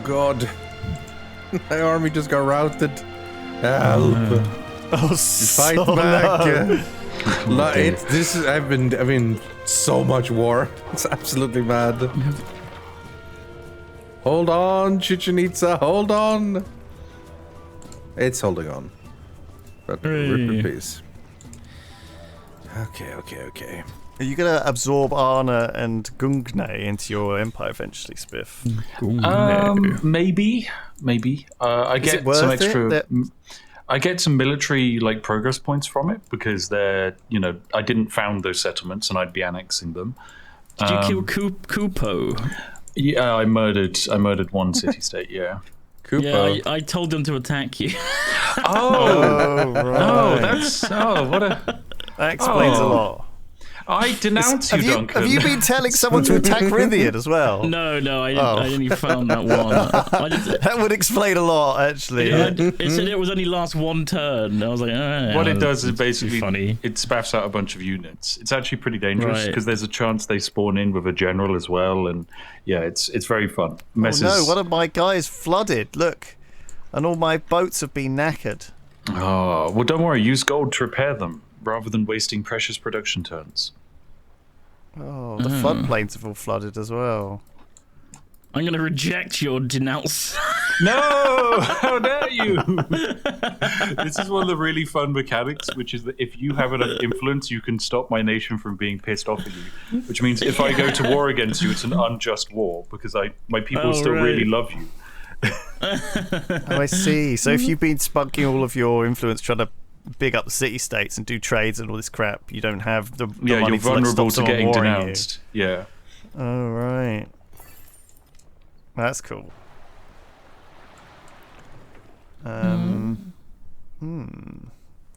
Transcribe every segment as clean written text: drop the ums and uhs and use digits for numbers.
god. My army just got routed. Help. Oh, Fight back. I mean, so much war. It's absolutely mad. Hold on, Chichen Itza, hold on. It's holding on. But rip in peace. Okay. Are you going to absorb Arna and Gungne into your empire eventually, Spiff? Maybe. I get some extra. I get some military progress points from it because they're, I didn't found those settlements and I'd be annexing them. Did you kill Kupo? Yeah, I murdered one city-state. Yeah. Kupo. Yeah, I told them to attack you. Oh, right. That explains a lot. I denounce you, Duncan. Have you been telling someone to attack Rithian as well? No, I only found that one. That would explain a lot, actually. It said it was only last one turn. I was like, what it does is basically it spaffs out a bunch of units. It's actually pretty dangerous because there's a chance they spawn in with a general as well, and yeah, it's very fun. Oh no, one of my guys flooded. Look, and all my boats have been knackered. Oh well, don't worry. Use gold to repair them rather than wasting precious production turns. Oh, the floodplains have all flooded as well. I'm going to reject your denounce. No! How dare you! This is one of the really fun mechanics, which is that if you have enough influence, you can stop my nation from being pissed off at you. Which means if I go to war against you, it's an unjust war, because my people still really love you. I see. So if you've been spunking all of your influence trying to big up the city-states and do trades and all this crap, you don't have the money you're vulnerable to getting denounced. You. Yeah. Oh, right. That's cool.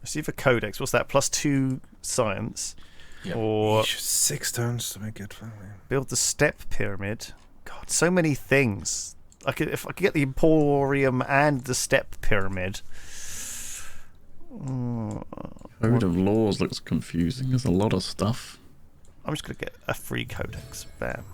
Receive a codex. What's that? +2 science. Yep. Or 6 turns to make it. Build the step pyramid. God, so many things. If I could get the Emporium and the step pyramid. Code of laws looks confusing. There's a lot of stuff. I'm just going to get a free codex. Bam.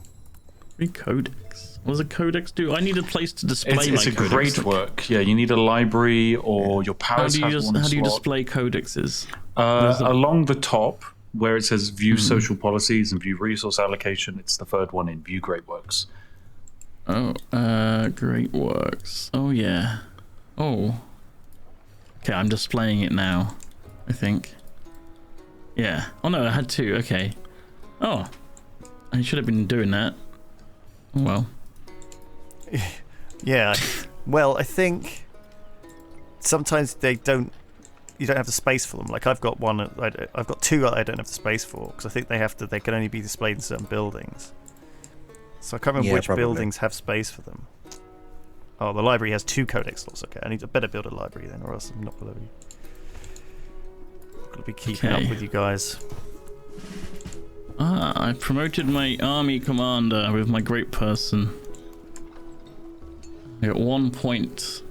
Free codex? What does a codex do? I need a place to display my codex. It's a great work. Yeah, you need a library or your palace has one How do you slot. display codexes? Along the top, where it says View Social Policies and View Resource Allocation, it's the third one in View Great Works. Oh, Great Works. Oh, yeah. Oh. Okay, I'm displaying it now, I think. Yeah. Oh no, I had 2. Okay. Oh. I should have been doing that. Oh, well. Yeah. Well, I think sometimes you don't have the space for them. Like I've got 2 I don't have the space for because I think they can only be displayed in certain buildings. So I can't remember which buildings have space for them. Oh, the library has 2 codex slots. Okay, I better build a library then, or else I'm not going to be keeping up with you guys. I promoted my army commander with my great person. I got 1 point.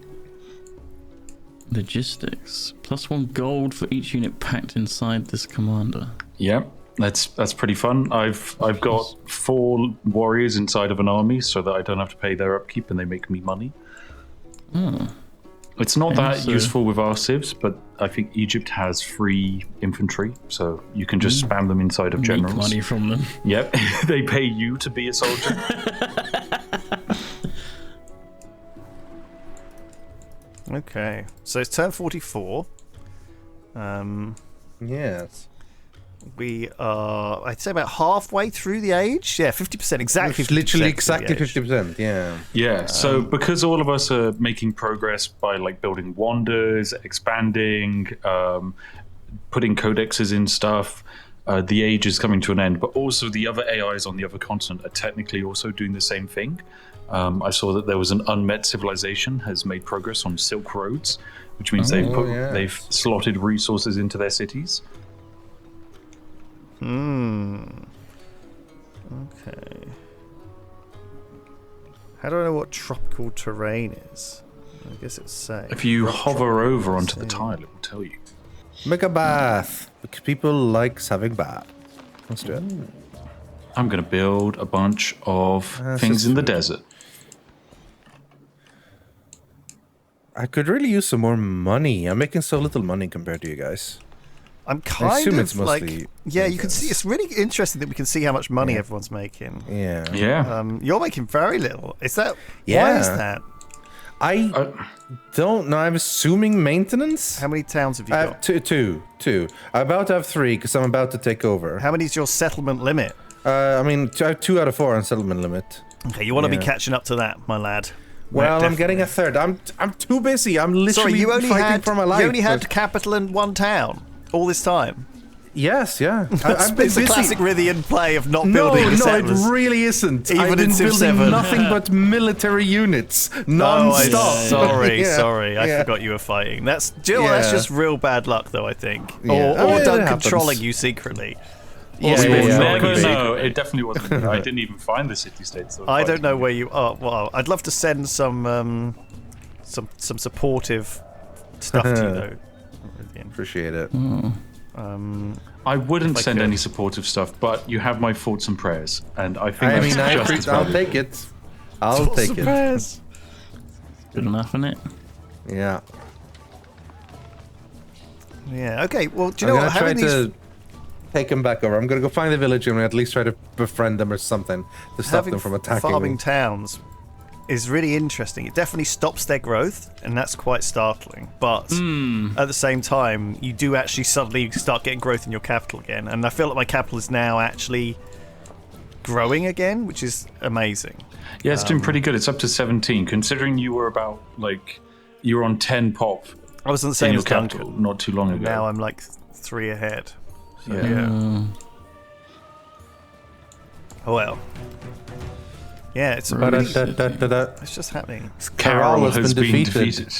Logistics. +1 gold for each unit packed inside this commander. Yep. That's pretty fun. I've got 4 warriors inside of an army so that I don't have to pay their upkeep and they make me money. It's not that useful with our civs, but I think Egypt has free infantry, so you can just spam them inside of generals. Make money from them. Yep, they pay you to be a soldier. Okay, so it's turn 44. Yes. We are, I'd say, about halfway through the age. Yeah, 50%, exactly. It's literally exactly 50%. Yeah. Yeah. So because all of us are making progress by building wonders, expanding, putting codexes in stuff, the age is coming to an end. But also the other AIs on the other continent are technically also doing the same thing. I saw that there was an unmet civilization has made progress on Silk Roads, which means they've slotted resources into their cities. Okay. How do I know what tropical terrain is? I guess it's say. If you hover over onto the tile, it will tell you. Make a bath because people likes having bath. Let's do it. I'm going to build a bunch of things in the desert. I could really use some more money. I'm making so little money compared to you guys. I'm I kind assume of it's mostly like, yeah, you can see. defense. It's really interesting that we can see how much money Yeah. everyone's making. Yeah. Yeah. You're making very little. Is that? Why Yeah. is that? I don't know. I'm assuming maintenance. How many towns have you I got? have two. I'm about to have 3 because I'm about to take over. How many is your settlement limit? I mean, I have 2 out of 4 on settlement limit. Okay, you want to be Yeah. catching up to that, my lad. Well, Right, I'm getting a definitely. third. I'm too busy. I'm literally Sorry, you only fighting had for my life. you only had but- capital in one town all this time. Yes, yeah. It's I've been the busy. classic Rithian play of not No, building the no, settlers. it really isn't. Even I've in been Civ building VII. nothing but military units, Oh, non-stop. sorry. I Yeah. forgot you were fighting. That's Jill. That's Yeah. just real bad luck, though. I think, Yeah. or I mean, it Duncan happens. trolling you secretly. Yeah, Or yeah, We Spiffing will yeah. trolling never you know. secretly. It definitely wasn't. I didn't even find the city-states. I don't know where you are. Well, I'd love to send some supportive stuff to you, though. Rithian. Appreciate it. I wouldn't If I send could. any supportive stuff, but you have my thoughts and prayers, and I think I that's mean, just as I'll valuable. take it. I'll take it. Surprise. Good enough, isn't it? Yeah. Yeah. Okay. Well, do you I'm know gonna what? try Having these to take them back over. I'm gonna go find the village and at least try to befriend them or something to stop having them from attacking farming me. towns is really interesting. It definitely stops their growth, and that's quite startling. But at the same time, you do actually suddenly start getting growth in your capital again, and I feel like my capital is now actually growing again, which is amazing. Yeah, it's doing pretty good. It's up to 17, considering you were about you were on 10 pop I was on the in same your as capital Duncan. not too long ago. Now I'm like 3 ahead. So, Yeah. yeah. Oh well. Yeah, it's really, Ba-da-da-da-da-da. it's just happening. Carol has been defeated. defeated.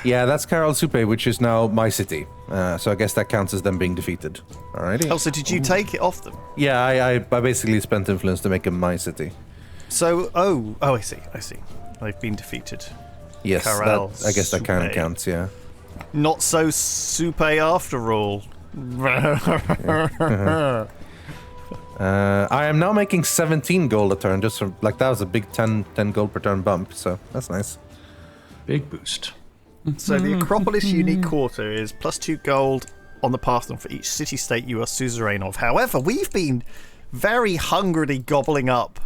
Yeah, that's Carol Supe, which is now my city. So I guess that counts as them being defeated. Alrighty. Oh, so did you take it off them? Yeah, I basically spent influence to make him my city. So, I see. They've been defeated. Yes, Carol I guess that kind of Supe. counts, yeah. Not so soupe after all. I am now making 17 gold a turn, just from, that was a big 10 gold per turn bump, so that's nice. Big boost. So the Acropolis unique quarter is +2 gold on the Parthenon for each city-state you are suzerain of. However, we've been very hungrily gobbling up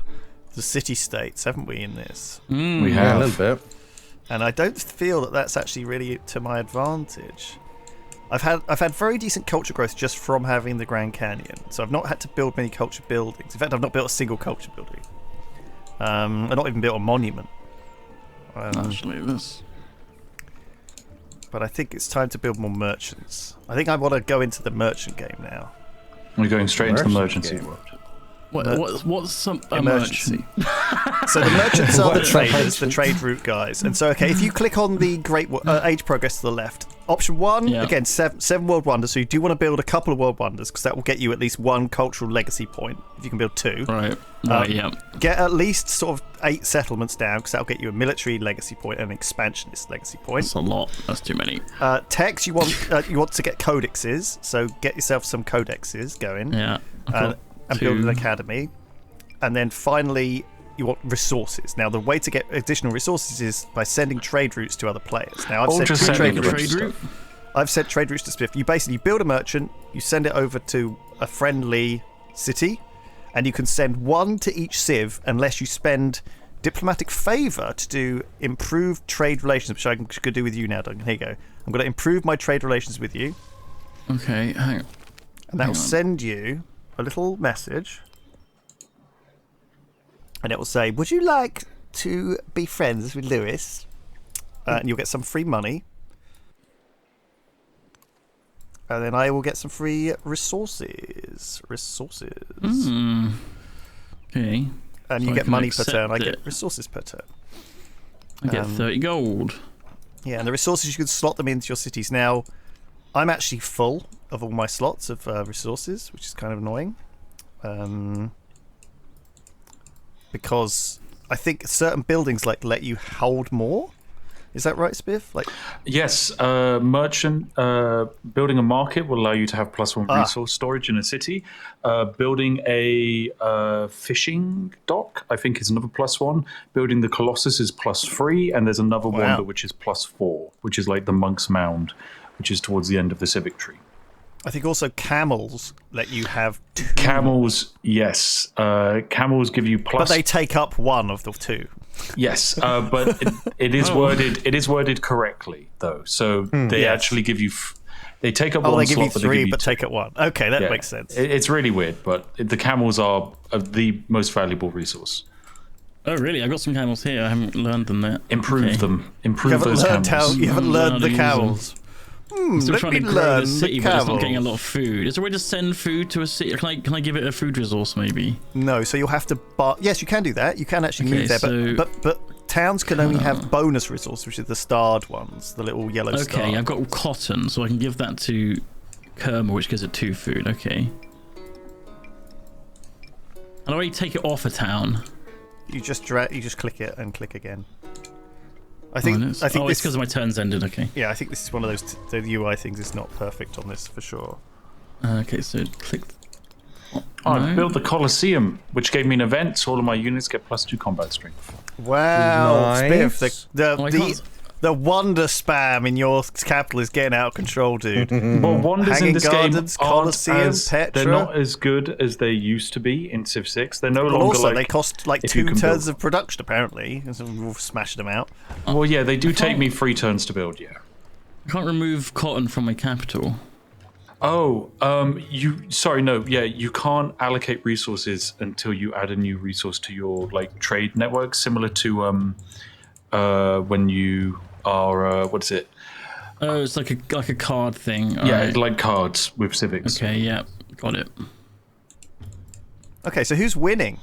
the city-states, haven't we, in this? We Yeah, a have. little bit. And I don't feel that that's actually really to my advantage. I've had very decent culture growth just from having the Grand Canyon, so I've not had to build many culture buildings. In fact, I've not built a single culture building. I've not even built a monument. Actually, this. But I think it's time to build more merchants. I think I want to go into the merchant game now. We're going straight into the Merchant emergency game. world. What's some Emergency. emergency? So the merchants are the What's traders, the merchants? trade route guys. And so, okay, if you click on the Great Age Progress to the left, option 1, Yeah. again, seven World Wonders. So you do want to build a couple of World Wonders because that will get you at least 1 cultural legacy point if you can build 2. Right. Yeah. Get at least sort of 8 settlements down because that'll get you a military legacy point and an expansionist legacy point. That's a lot. That's too many. Text, you want to get codexes, so get yourself some codexes going. Yeah. I've got And build an 2. academy. And then finally, you want resources. Now, the way to get additional resources is by sending trade routes to other players. Now, I've Or sent just 2 sending trade the routes. Trade route. I've sent trade routes to Spiff. You basically build a merchant, you send it over to a friendly city, and you can send 1 to each civ unless you spend diplomatic favour to do improved trade relations, which I could do with you now, Duncan. Here you go. I'm going to improve my trade relations with you, Okay. Hang on. and that will Hang on. send you a little message. And it will say, would you like to be friends with Lewis? And you'll get some free money. And then I will get some free resources. Okay. And you So I get can money per turn. I accept get it. resources per turn. I get 30 gold. Yeah, and the resources, you can slot them into your cities. Now, I'm actually full of all my slots of resources, which is kind of annoying. Because I think certain buildings let you hold more. Is that right, Spiff? Like, Yes, merchant building a market will allow you to have +1 resource storage in a city. Building a fishing dock, I think, is another +1. Building the Colossus is +3, and there's another wonder which is +4, which is like the Monk's Mound, which is towards the end of the civic tree. I think also camels let you have 2. Camels, yes. Camels give you plus. But they take up 1 of the 2. Yes, but it is worded. It is worded correctly though. So they actually give you. They take up 1 they give slot, you 3, but they give you but 2. take up 1. Okay, that makes sense. It's really weird, but the camels are the most valuable resource. Oh, really? I've got some camels here. I haven't learned them yet. Improve them. Improve those camels. You haven't learned the use camels. I'm still Let trying me to grow learn the city, the but it's not camels. getting a lot of food. Is there a way to send food to a city? Can I give it a food resource, maybe? No, so you'll have to buy. Yes, you can do that. You can actually move there, so- but towns can only have bonus resources, which are the starred ones, the little yellow star. Okay, I've got cotton, so I can give that to Kerma, which gives it 2 food. Okay. How do I take it off a town? You just click it and click again. I think it's this because my turn's ended. Okay. Yeah, I think this is one of those the UI things is not perfect on this for sure. Okay, so click. I built the Colosseum, which gave me an event, so all of my units get +2 combat strength. Wow, Nice. Spiff, I can't- the wonder spam in your capital is getting out of control, dude. Well, wonders Hanging in this Gardens, game aren't Colosseum, they're Petra. not as good as they used to be in Civ 6. They're no But longer also, like they cost like if you 2 can turns build. of production, apparently. So we've smashed them out. Well, yeah, they do take me 3 turns to build. Yeah. I can't remove cotton from my capital. Oh, you can't allocate resources until you add a new resource to your like trade network, similar to when you are what is it? Oh, it's like a card thing. Yeah, Alright. like cards with civics. Okay, yeah, got it. Okay, so who's winning?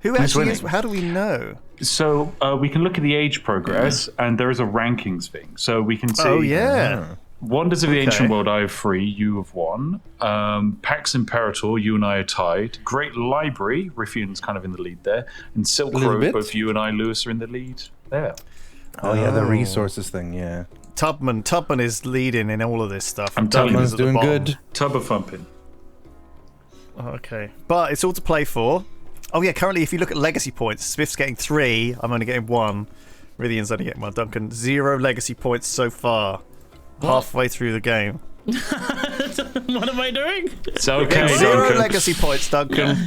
Who actually winning? is? How do we know? So we can look at the age progress, and there is a rankings thing. So we can see. Oh yeah. Wonders of the Ancient Okay. World, I have 3, you have 1. Pax Imperator, you and I are tied. Great Library, Riffian's kind of in the lead there. And Silk little Road, bit. both you and I, Lewis, are in the lead there. Oh yeah, the resources thing. Yeah. Tubman is leading in all of this stuff. I'm telling you. Tubman's Duncan's at the doing bottom. good. Tub of thumping. Oh, okay, but it's all to play for. Oh yeah, currently if you look at legacy points, Smith's getting 3. I'm only getting 1. Rithian's only getting 1. Duncan 0 legacy points so far. Halfway through the game. What am I doing? It's okay, 0 Duncan. legacy points, Duncan. How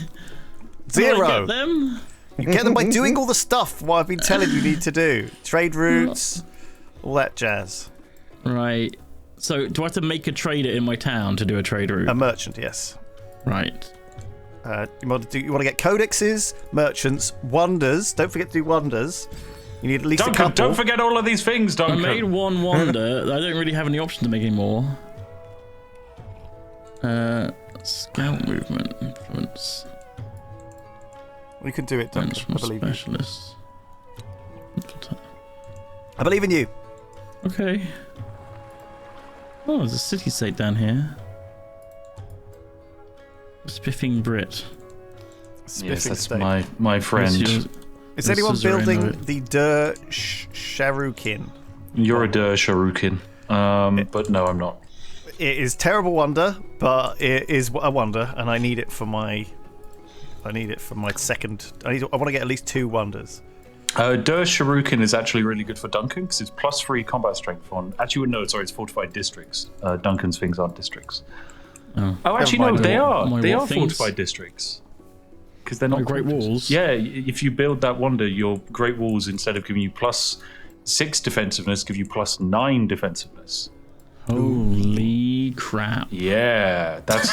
do I 0. get them? You get them by doing all the stuff what I've been telling you need to do. Trade routes, all that jazz. Right. So, do I have to make a trader in my town to do a trade route? A merchant, yes. Right. You want to get codexes, merchants, wonders. Don't forget to do wonders. You need at least a Duncan, couple. don't forget all of these things, I Duncan. made 1 wonder. I don't really have any option to make any more. Scout movement influence. We can do it, Duncan. From I believe you. specialists. I believe in you. Okay. Oh, there's a city-state down here. Spiffing Brit. Yes, Spiffing that's state. my friend. What's Is the anyone suzerain building of it? the Der Sharukin? You're a Sharukin. But no, I'm not. It is terrible wonder, but it is a wonder, and I need it for my. Second. I want to get at least 2 wonders. Der Sharukin is actually really good for Duncan because it's +3 combat strength on. Actually, no, sorry, it's fortified districts. Duncan's things aren't districts. Oh, actually, no, mind. they are. My They what are things? fortified districts. Because they're not My great fortress. walls? Yeah, if you build that wonder, your great walls, instead of giving you +6 defensiveness, give you +9 defensiveness. Holy crap. Yeah, that's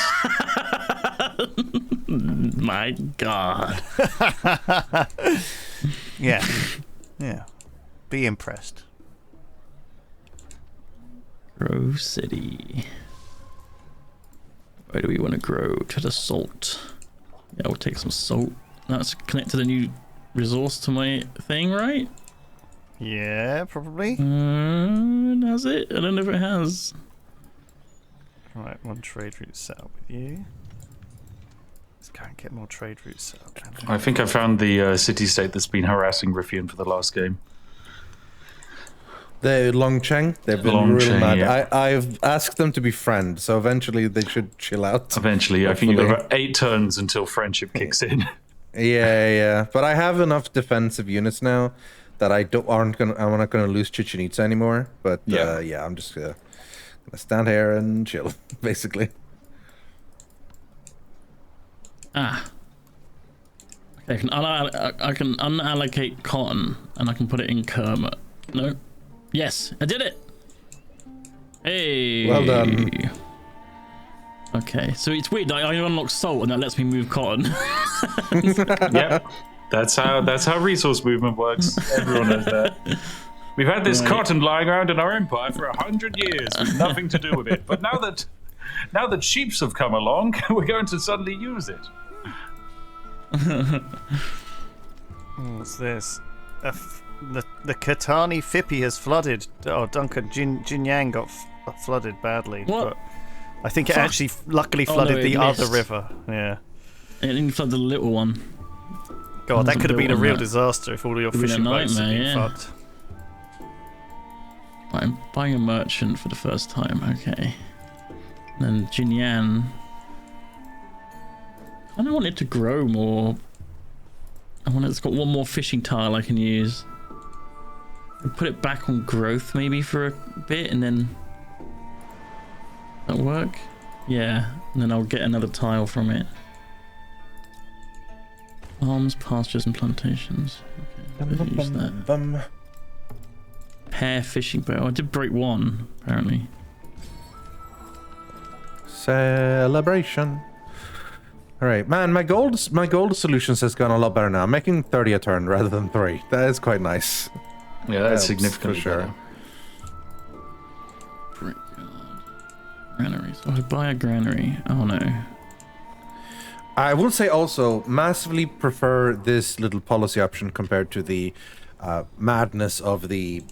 My god. Yeah. Yeah. Be impressed. Grow City. Where do we want to grow? To the salt. Yeah, we'll take some salt. That's connected a new resource to my thing, right? Yeah, probably. Has it? I don't know if it has. Right, 1 trade route set up with you. Let's go and get more trade routes set up. I think I found the city-state that's been harassing Riffian for the last game. The Longcheng, they've been Longcheng, real mad. yeah. I've asked them to be friends, so eventually they should chill out. Eventually, I think you've got Hopefully. about 8 turns until friendship kicks in. Yeah. But I have enough defensive units now that I'm not gonna lose Chichen Itza anymore. But Yeah. I'm just gonna stand here and chill, basically. Okay, I can unallocate cotton and I can put it in Kermit. No. Yes, I did it. Hey. Well done. Okay, so it's weird. I unlock salt and that lets me move cotton. Yep. That's how resource movement works. Everyone knows that. We've had this cotton lying around in our empire for 100 years with nothing to do with it. But now that sheeps have come along, we're going to suddenly use it. What's this? The Katani Phippy has flooded. Oh, Duncan, Jinyang got flooded badly. What? But I think it Fuck. actually luckily Oh, flooded no, it the other missed. river. Yeah. It didn't flood the little one. God, that Wasn't could have been a built on real that. disaster if all your Would've been a fishing boats had nightmare, been yeah. fucked. Right, I'm buying a merchant for the first time. Okay. And then Jinyan. I don't want it to grow more. I want it's got one more fishing tile I can use. I'll put it back on growth maybe for a bit and then that work? Yeah, and then I'll get another tile from it. Farms, pastures, and plantations. Okay, I'll use that. Pair fishing boat. Oh, I did break one, apparently. Celebration. All right, man. My gold solutions has gone a lot better now. I'm making 30 a turn rather than 3. That is quite nice. Yeah, that's Helps, significantly for sure. better. Brickyard. Granary. So I buy a granary. Oh no. I will say also massively prefer this little policy option compared to the madness of the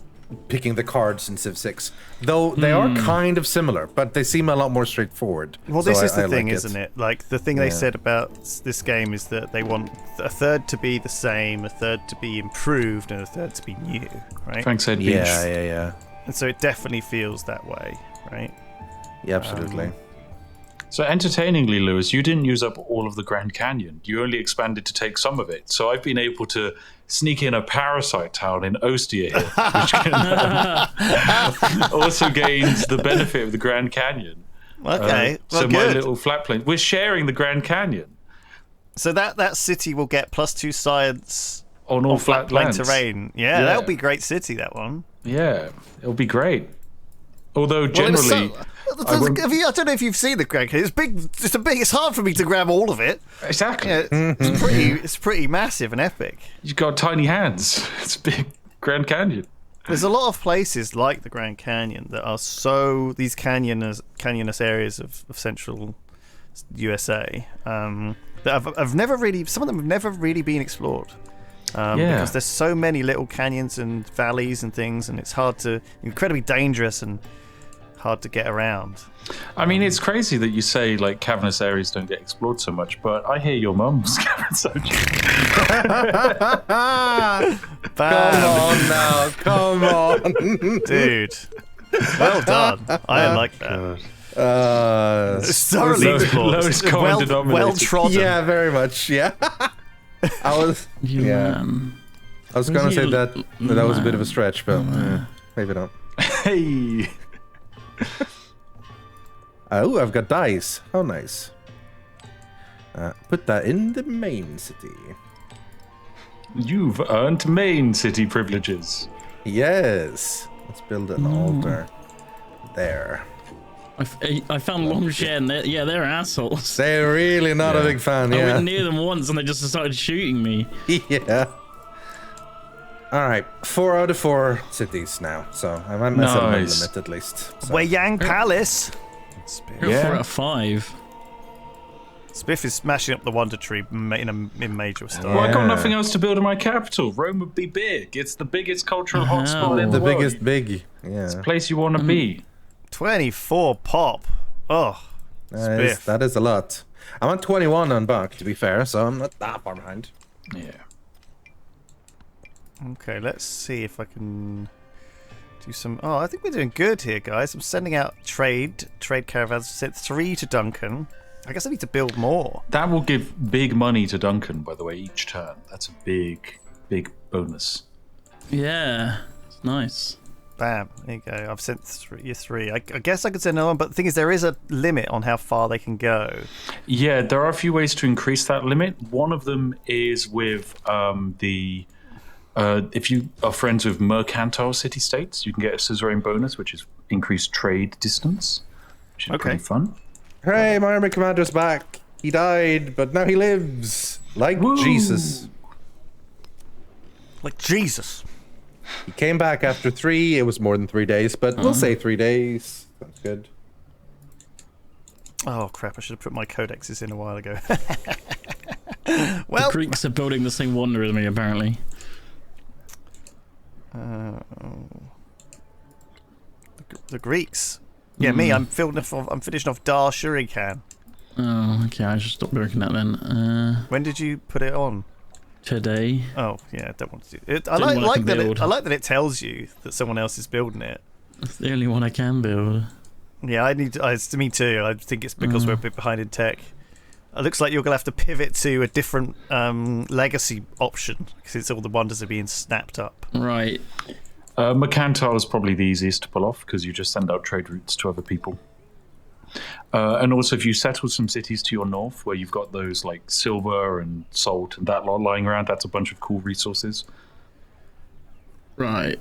picking the cards in Civ 6. Though they are kind of similar, but they seem a lot more straightforward. Well, So this is the I thing, like isn't it? Like, the thing they Yeah. said about this game is that they want a third to be the same, a third to be improved, and a third to be new, right? Thanks, Ed Beach. Yeah. And so it definitely feels that way, right? Yeah, absolutely. So entertainingly, Lewis, you didn't use up all of the Grand Canyon. You only expanded to take some of it. So I've been able to sneak in a parasite town in Ostia here, which can also gains the benefit of the Grand Canyon. Okay, well, so my good. little flat plane. We're sharing the Grand Canyon So that city will get +2 science on all on flat flat-plain lands. terrain. Yeah, that'll be a great city, that one. Yeah, it'll be great. Although Well, it's generally, I don't know if you've seen the Grand Canyon. It's big. It's hard for me to grab all of it. exactly, Yeah, it's pretty massive and epic. you've got tiny hands. It's a big Grand Canyon. There's a lot of places like the Grand Canyon that are these canyonous areas of central USA that have never really. Some of them have never really been explored. Because there's so many little canyons and valleys and things, and it's incredibly dangerous and hard to get around. I mean, it's crazy that you say like cavernous areas don't get explored so much, but I hear your mum's cavernous. Bam, Come on. dude. Well done. I like that. It's thoroughly explored. lowest common denominator. Well trodden. Yeah, very much. Yeah. I was gonna say that was a bit of a stretch, but maybe not. Hey, Oh, I've got dice. How nice. Put that in the main city. you've earned main city privileges. Yes. Let's build an altar there. I found Longshan. They're assholes. They're really not a big fan. I Yeah. went near them once and they just started shooting me. Yeah. All right, 4 out of 4 cities now, so I'm at my settlement Nice. limit at least. So. Weyang Palace. Go Yeah. for it a 5. Spiff is smashing up the Wonder Tree in major style. Well, I got Yeah. nothing else to build in my capital. Rome would be big. It's the biggest cultural hotspot in The the world. biggest big. Yeah. place you want to be. 24 pop. Oh, Spiff. That is a lot. I'm on 21 on Buck, to be fair, so I'm not that far behind. Yeah. Okay, let's see if I can Do some. Oh, I think we're doing good here, guys. I'm sending out trade caravans. Sent 3 to Duncan. I guess I need to build more. That will give big money to Duncan, by the way, each turn. That's a big bonus. Yeah, it's nice. Bam. There you go. I've sent 3. I guess I could send another one, but the thing is, there is a limit on how far they can go. Yeah, there are a few ways to increase that limit. One of them is with if you are friends with mercantile city-states, you can get a suzerain bonus, which is increased trade distance, which is pretty fun. Hooray, my army commander's back. He died, but now he lives. Like Woo! Jesus. Like Jesus. He came back after 3. It was more than 3 days, but we'll say 3 days. That's good. Oh, crap. I should have put my codexes in a while ago. The Greeks are building the same wonder as me, apparently. The Greeks. Yeah, me. I'm finishing off Dar Shuriken. Oh, okay. I should stop doing that then. When did you put it on? Today. Oh, yeah. I don't want to do it. I like that it tells you that someone else is building it. It's the only one I can build. Yeah, me too. I think it's because we're a bit behind in tech. It looks like you're going to have to pivot to a different legacy option because all the wonders are being snapped up. Right. Mercantile is probably the easiest to pull off because you just send out trade routes to other people. And also, if you settle some cities to your north where you've got those like silver and salt and that lot lying around, that's a bunch of cool resources. Right.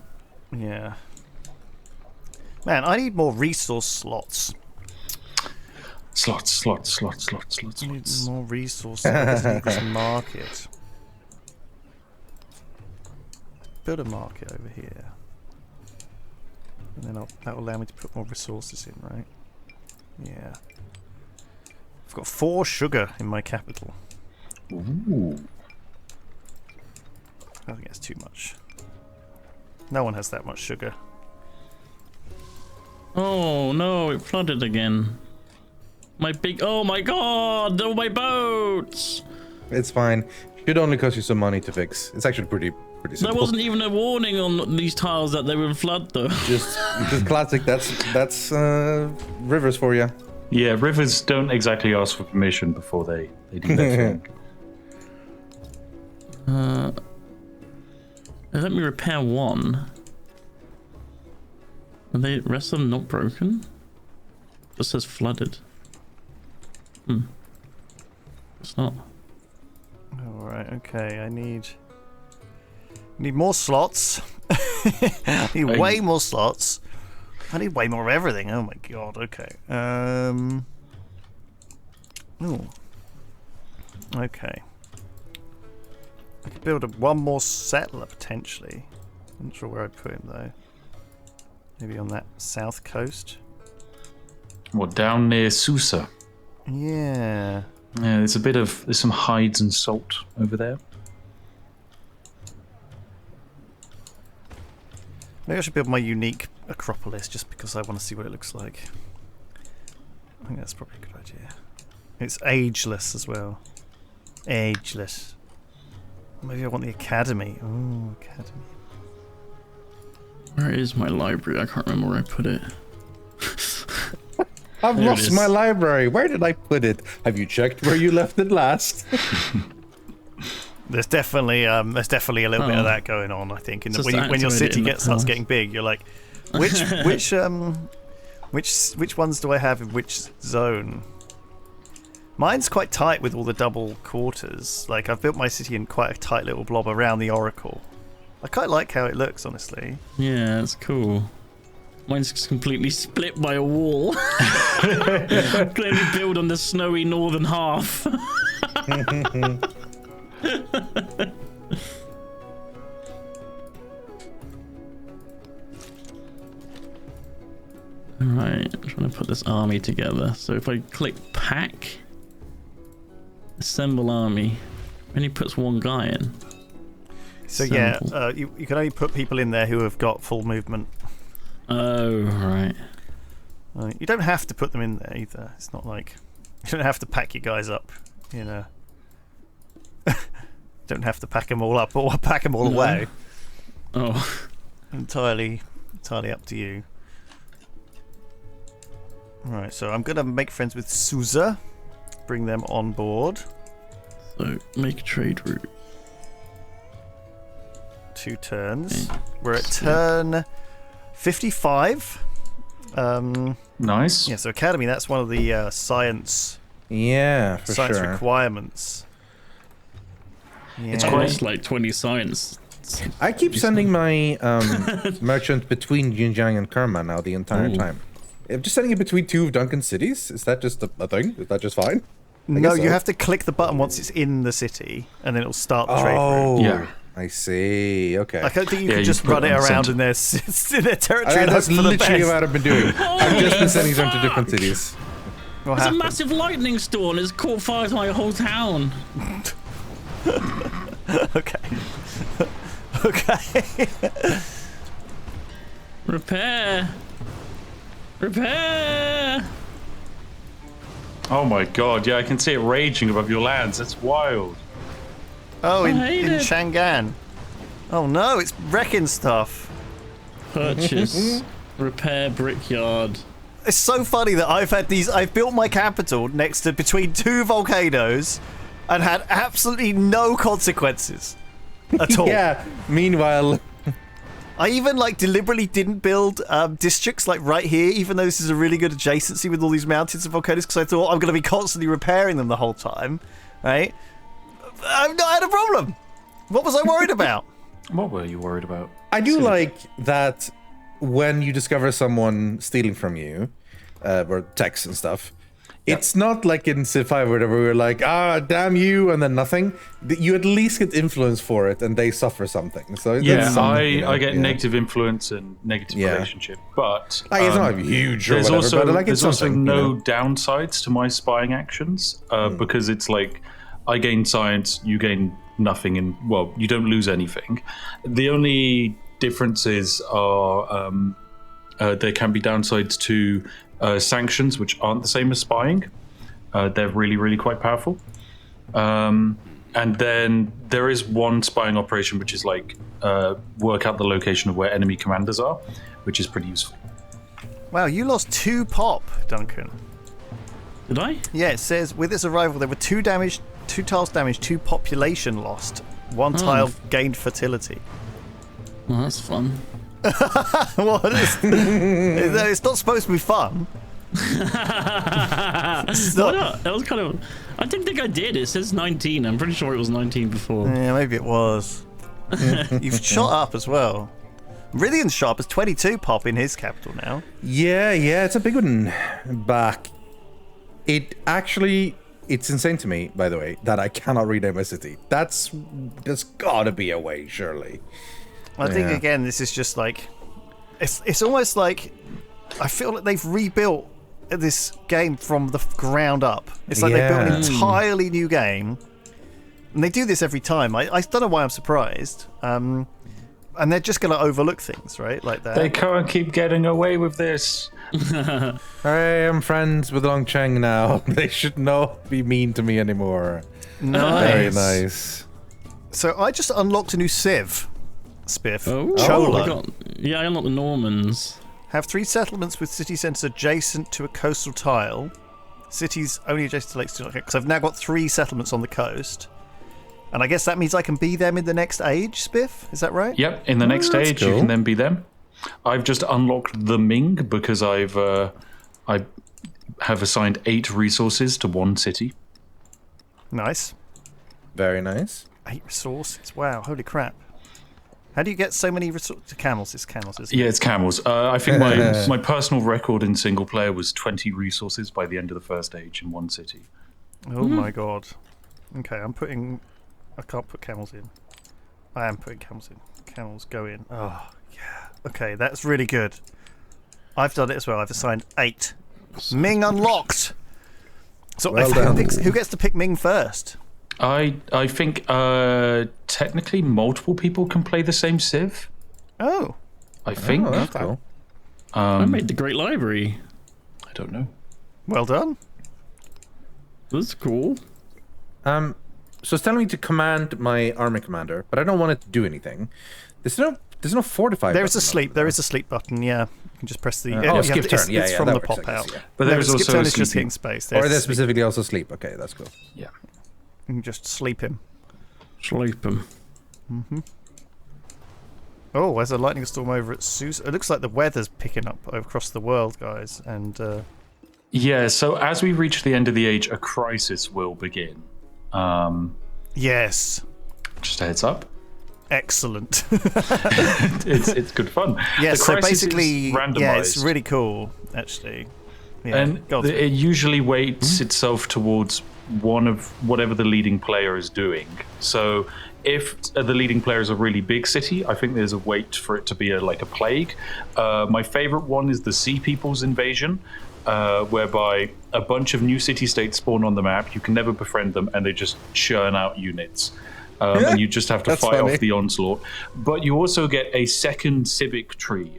Yeah. Man, I need more resource slots. Slots. I need more resources. I need this market. Build a market over here. And then that will allow me to put more resources in, right? Yeah. I've got 4 sugar in my capital. Ooh. I think that's too much. No one has that much sugar. Oh no! It flooded again. Oh my god! All my boats! It's fine. Should only cost you some money to fix. It's actually pretty simple. There wasn't even a warning on these tiles that they would flood, though. Just classic. That's rivers for you. Yeah, rivers don't exactly ask for permission before they do their thing. Let me repair one. Are the rest of them not broken? Just says flooded. It's not. Alright, okay, I need more slots. I need way more slots. I need way more of everything. Oh my god, okay. Ooh. Okay. I could build one more settler potentially. I'm not sure where I'd put him though. Maybe on that south coast. What, down near Susa? Yeah. Yeah, there's some hides and salt over there. Maybe I should build my unique Acropolis just because I want to see what it looks like. I think that's probably a good idea. It's ageless as well. Ageless. Maybe I want the Academy. Oh, Academy. Where is my library? I can't remember where I put it. I've lost my library. Where did I put it? Have you checked where you left it last? There's definitely a little bit of that going on. I think, when your city starts getting big, you're like, which ones do I have in which zone? Mine's quite tight with all the double quarters. Like I've built my city in quite a tight little blob around the Oracle. I quite like how it looks, honestly. Yeah, it's cool. Mine's just completely split by a wall. Clearly built on the snowy northern half. Alright, I'm trying to put this army together. So if I click pack, assemble army, only puts one guy in. So yeah, you can only put people in there who have got full movement. Oh, right. You don't have to put them in there either. It's not like you don't have to pack your guys up, you know. Don't have to pack them all up or pack them all away. Oh. Entirely entirely up to you. Alright, so I'm going to make friends with Souza. Bring them on board. So, make a trade route. 2 turns. Okay. We're at turn 55. Nice. Yeah, so Academy, that's one of the science for sure. requirements. Yeah. It's Oh, quite- it's like 20 science. I keep sending my merchant between Xinjiang and Kerma now the entire time. I'm just sending it between 2 of Duncan's cities. Is that just a thing? Is that just fine? No, guess so. you have to click the button once it's in the city, and then it'll start the trade route. Oh, Yeah. I see. Okay. I don't think you Yeah, can you just put run it it on around center. in their, in their territory and hope That's for the literally best. what I've been doing. I've just been sending them to fuck! different cities. What It's a happened? massive lightning storm. It's caught fire to my whole town. Okay. Okay. Repair. Repair. Oh my god, yeah, I can see it raging above your lands. That's wild. Oh, in hate it. Shangan. Oh no, it's wrecking stuff. Purchase. Repair brickyard. It's so funny that I've built my capital next to between 2 volcanoes and had absolutely no consequences at all. Yeah. Meanwhile, I even deliberately didn't build districts right here, even though this is a really good adjacency with all these mountains and volcanoes, because I thought I'm going to be constantly repairing them the whole time, right? I've not had a problem. What was I worried about? What were you worried about? I do like that when you discover someone stealing from you, or texts and stuff, it's not like in Civ 5 where we're like, damn you, and then nothing. You at least get influence for it, and they suffer something. So Yeah, that's something, you know, I get negative influence and negative relationship, but It's not huge or there's whatever, also but it's there's also something, no you know. downsides to my spying actions because it's like I gain science, you gain nothing, and well, you don't lose anything. The only differences are there can be downsides to sanctions, which aren't the same as spying. They're really, really quite powerful. And then there is one spying operation, which is work out the location of where enemy commanders are, which is pretty useful. Wow, you lost 2 pop, Duncan. Did I? Yeah, it says with its arrival there were 2 tiles damaged, 2 population lost, 1 tile gained fertility. Well, that's fun. What is? It's not supposed to be fun. Why not? That was kind of. I didn't think I did. It says 19. I'm pretty sure it was 19 before. Yeah, maybe it was. You've shot up as well. Rithian's shot up as 22 pop in his capital now. Yeah, it's a big one back. It's insane to me, by the way, that I cannot rename a city. There's gotta be a way, surely. I think again, this is just it's almost like I feel like they've rebuilt this game from the ground up. It's like they built an entirely new game, and they do this every time. I don't know why I'm surprised. And they're just going to overlook things, right? Like that. They can't keep getting away with this. I am friends with Long Cheng now. They should not be mean to me anymore. Nice. Very nice. So I just unlocked a new Civ. Spiff. I unlocked the Normans. Have 3 settlements with city centres adjacent to a coastal tile. Cities only adjacent to lakes do not count. Because I've now got 3 settlements on the coast. And I guess that means I can be them in the next age, Spiff? Is that right? Yep, in the next stage you cool. can then be them. I've just unlocked the Ming because I have assigned 8 resources to 1 city. Nice. Very nice. 8 resources. Wow, holy crap. How do you get so many resources? Camels. It's camels, isn't it? Yeah, it's camels. I think my personal record in single player was 20 resources by the end of the first stage in 1 city. Oh my god. Okay, I can't put camels in. I am putting camels in. Camels go in. Oh, yeah. Okay, that's really good. I've done it as well. I've assigned 8. Ming unlocked! So Well done. who gets to pick Ming first? I think technically multiple people can play the same Civ. Oh. I think. Oh, that's cool. I made the Great Library. I don't know. Well done. That's cool. So it's telling me to command my army commander, but I don't want it to do anything. There's no There's no fortify. There is a sleep. There is a sleep button. Yeah, you can just press the. Skip turn. It's from that the works, pop I guess, out. yeah. But there is skip also turn a is just sleeping. hitting space. Or There's there's sleep. specifically also sleep. Okay, that's cool. Yeah. You can just sleep him. Sleep 'em. Oh, there's a lightning storm over at Sus. It looks like the weather's picking up across the world, guys. And Yeah, so as we reach the end of the age, a crisis will begin. yes, Just a heads up. excellent. It's good fun. Yeah, The so crisis is basically, randomized. yeah, it's really cool, actually. Yeah, And go on. it usually weights itself towards one of whatever the leading player is doing. So if the leading player is a really big city, I think there's a weight for it to be like a plague. My favorite one is the Sea People's Invasion, whereby a bunch of new city-states spawn on the map. You can never befriend them, and they just churn out units. And you just have to fight off the onslaught. But you also get a second civic tree,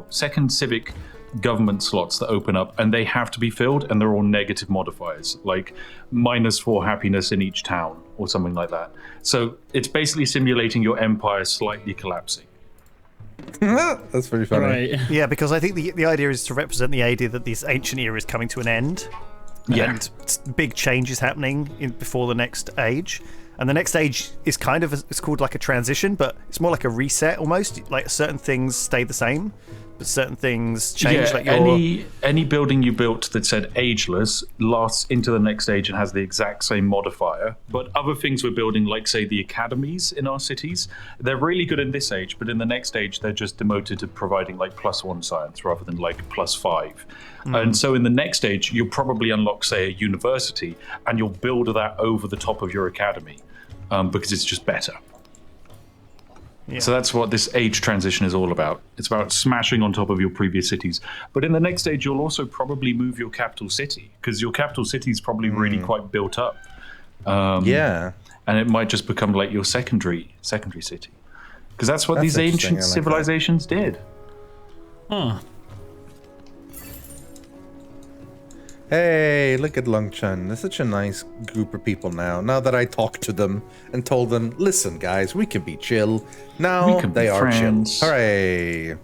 second civic government slots that open up, and they have to be filled, and they're all negative modifiers, like -4 happiness in each town or something like that. So it's basically simulating your empire slightly collapsing. That's pretty funny. Right. Yeah, because I think the idea is to represent the idea that this ancient era is coming to an end. Yeah. And big change is happening before the next age. And the next age is kind of, it's called like a transition, but it's more like a reset almost. Like certain things stay the same, but certain things change. Yeah, like any building you built that said ageless lasts into the next age and has the exact same modifier. But other things we're building, like say the academies in our cities, they're really good in this age, but in the next age they're just demoted to providing like +1 science rather than like +5. And so in the next age you'll probably unlock, say, a university, and you'll build that over the top of your academy because it's just better. Yeah. So that's what this age transition is all about. It's about smashing on top of your previous cities. But in the next age, you'll also probably move your capital city, because your capital city is probably really quite built up. Yeah. And it might just become like your secondary city. Because that's what That's these interesting, ancient I like civilizations did. Huh. Hey, look at Longchun. They're such a nice group of people now. Now that I talked to them and told them, listen, guys, we can be chill. Now We can be they are friends. chill. Hooray.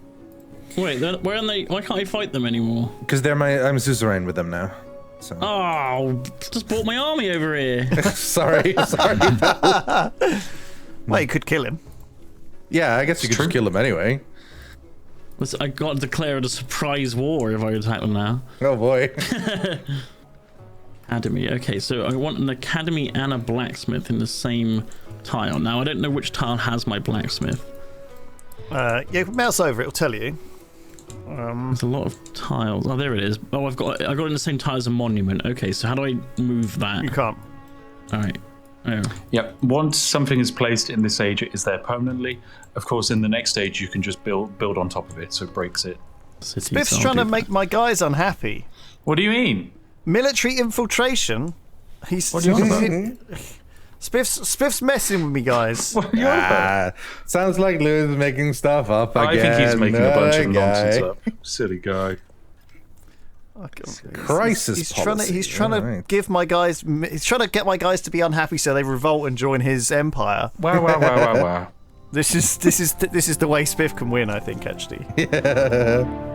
Wait, where are they? Why can't I fight them anymore? Because I'm suzerain with them now. So. Oh, just brought my army over here. sorry. pal. well, you could kill him. Yeah, I guess you could just kill them anyway. I got declared a surprise war if I attack them now. Oh boy. Academy. Okay, so I want an academy and a blacksmith in the same tile. Now I don't know which tile has my blacksmith. Yeah, mouse over, it'll tell you. There's a lot of tiles. Oh, there it is. Oh, I got it in the same tile as a monument. Okay, so how do I move that? You can't. All right. Oh. Yep. Once something is placed in this age, it is there permanently. Of course, in the next stage, you can just build on top of it, so it breaks it. Spiff's trying to make my guys unhappy. What do you mean? Military infiltration. What are you on about? Spiff's messing with me, guys. What are you on about? Sounds like Louis is making stuff up again. I think he's making a bunch of nonsense guy. up. Silly guy. Crisis He's policy. trying to Alright. give my guys. He's trying to get my guys to be unhappy, so they revolt and join his empire. Wow. This is the way Spiff can win, I think. Actually. Yeah.